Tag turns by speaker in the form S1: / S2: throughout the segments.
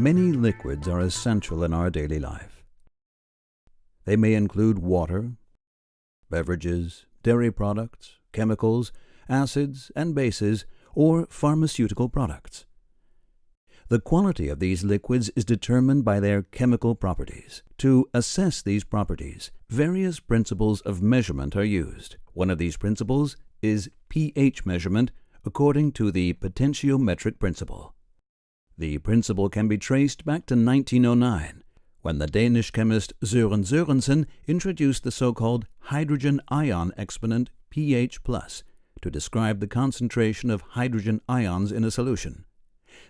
S1: Many liquids are essential in our daily life. They may include water, beverages, dairy products, chemicals, acids and bases, or pharmaceutical products. The quality of these liquids is determined by their chemical properties. To assess these properties, various principles of measurement are used. One of these principles is pH measurement according to the potentiometric principle. The principle can be traced back to 1909, when the Danish chemist Søren Sørensen introduced the so-called hydrogen ion exponent pH+, to describe the concentration of hydrogen ions in a solution.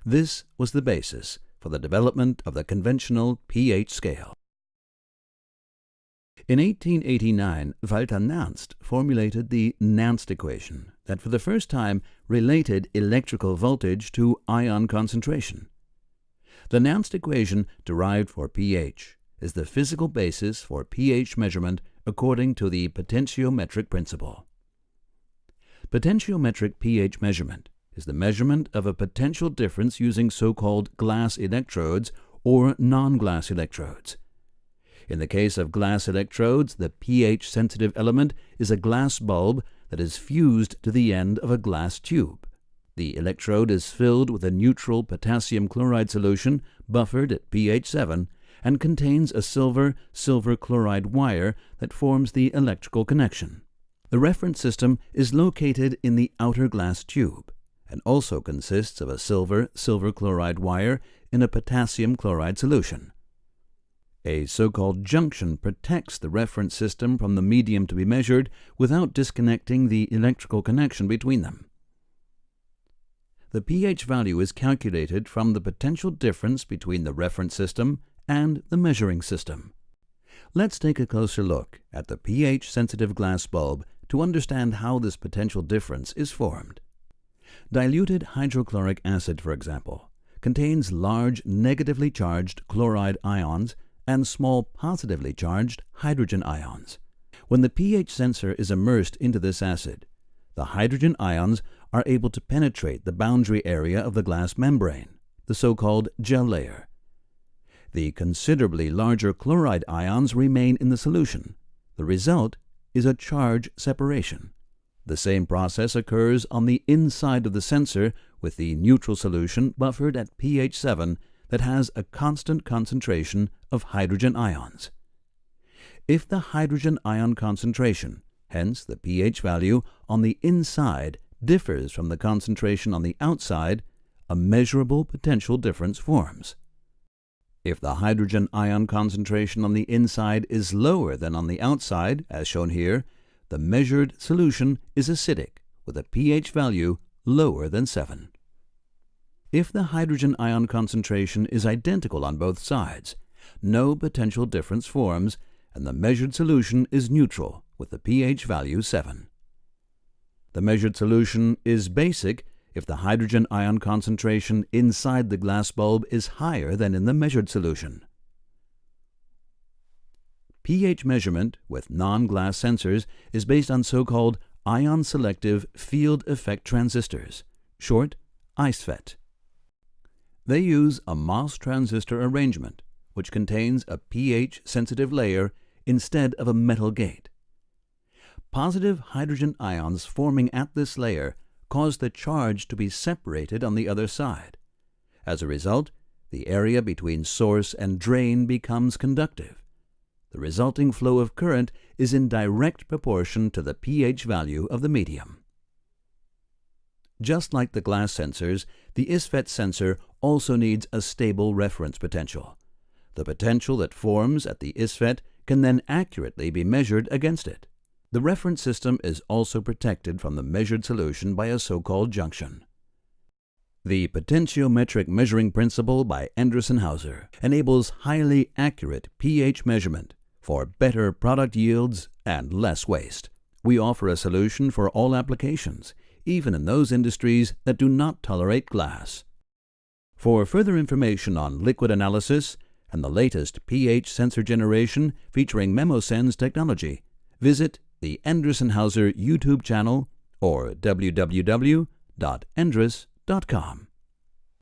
S1: This was the basis for the development of the conventional pH scale. In 1889, Walter Nernst formulated the Nernst equation that for the first time related electrical voltage to ion concentration. The Nernst equation derived for pH is the physical basis for pH measurement according to the potentiometric principle. Potentiometric pH measurement is the measurement of a potential difference using so-called glass electrodes or non-glass electrodes. In the case of glass electrodes, the pH-sensitive element is a glass bulb that is fused to the end of a glass tube. The electrode is filled with a neutral potassium chloride solution buffered at pH 7 and contains a silver chloride wire that forms the electrical connection. The reference system is located in the outer glass tube and also consists of a silver chloride wire in a potassium chloride solution. A so-called junction protects the reference system from the medium to be measured without disconnecting the electrical connection between them. The pH value is calculated from the potential difference between the reference system and the measuring system. Let's take a closer look at the pH-sensitive glass bulb to understand how this potential difference is formed. Diluted hydrochloric acid, for example, contains large negatively charged chloride ions and small positively charged hydrogen ions. When the pH sensor is immersed into this acid, the hydrogen ions are able to penetrate the boundary area of the glass membrane, the so-called gel layer. The considerably larger chloride ions remain in the solution. The result is a charge separation. The same process occurs on the inside of the sensor with the neutral solution buffered at pH 7 that has a constant concentration of hydrogen ions. If the hydrogen ion concentration, hence the pH value, on the inside differs from the concentration on the outside, a measurable potential difference forms. If the hydrogen ion concentration on the inside is lower than on the outside, as shown here, the measured solution is acidic with a pH value lower than 7. If the hydrogen ion concentration is identical on both sides, no potential difference forms and the measured solution is neutral with the pH value 7. The measured solution is basic if the hydrogen ion concentration inside the glass bulb is higher than in the measured solution. pH measurement with non-glass sensors is based on so-called ion-selective field effect transistors, short ISFET. They use a MOS transistor arrangement, which contains a pH-sensitive layer instead of a metal gate. Positive hydrogen ions forming at this layer cause the charge to be separated on the other side. As a result, the area between source and drain becomes conductive. The resulting flow of current is in direct proportion to the pH value of the medium. Just like the glass sensors, the ISFET sensor also needs a stable reference potential. The potential that forms at the ISFET can then accurately be measured against it. The reference system is also protected from the measured solution by a so-called junction. The potentiometric measuring principle by Endresen-Hauser enables highly accurate pH measurement for better product yields and less waste. We offer a solution for all applications, even in those industries that do not tolerate glass. For further information on liquid analysis and the latest pH sensor generation featuring MemoSense technology, visit the Endresen-Hauser YouTube channel or www.endres.com.